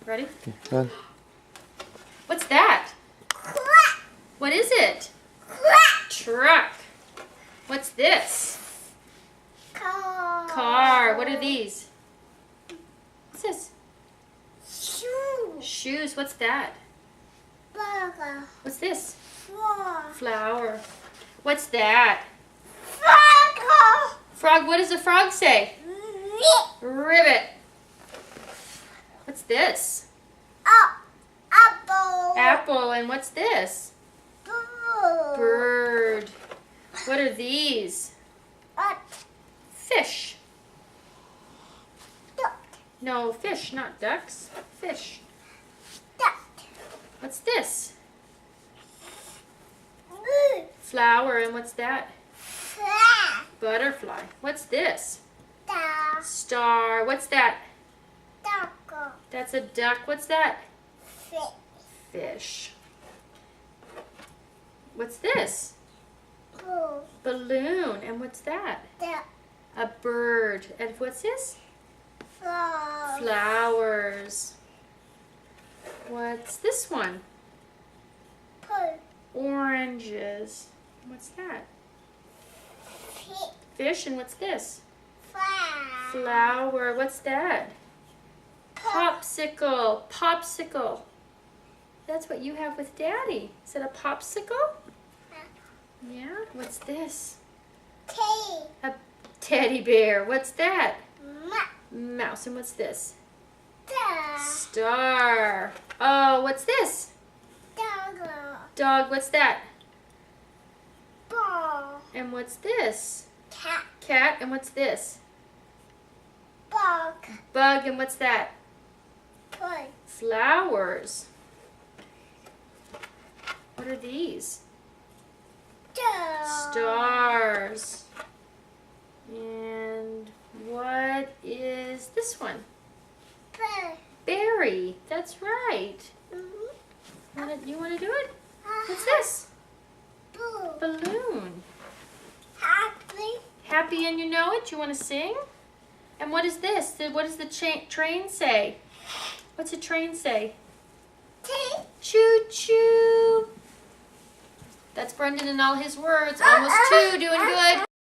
Ready? Okay, go on. What's that? What is it? Truck. What's this? Car. What are these? What's this? Shoes. What's that? What's this? Flower. What's that? Frog. What does a frog say? Ribbit. What's this? Apple. And what's this? Bird. What are these? Fish. No, fish, not ducks. Fish. What's this? Flower. And what's that? Butterfly. What's this? Star. What's that? That's a duck. What's that? Fish. What's this? Balloon. And what's that? A bird. And what's this? Flowers. What's this one? Oranges. What's that? Fish. And what's this? Flower. What's that? Popsicle. Popsicle. That's what you have with Daddy. Is it a popsicle? Yeah. What's this? A teddy bear. What's that? Mouse. And what's this? Star. Oh, what's this? Dog. What's that? And what's this? Cat. And what's this? Bug. And what's that? Flowers. What are these? Stars. And what is this one? Berry. That's right. You want to do it? What's this? Balloon. Happy and you know it? You want to sing? And what is this? What does the train say? What's a train say? Choo-choo. That's Brendan and all his words. Almost 2. Doing good.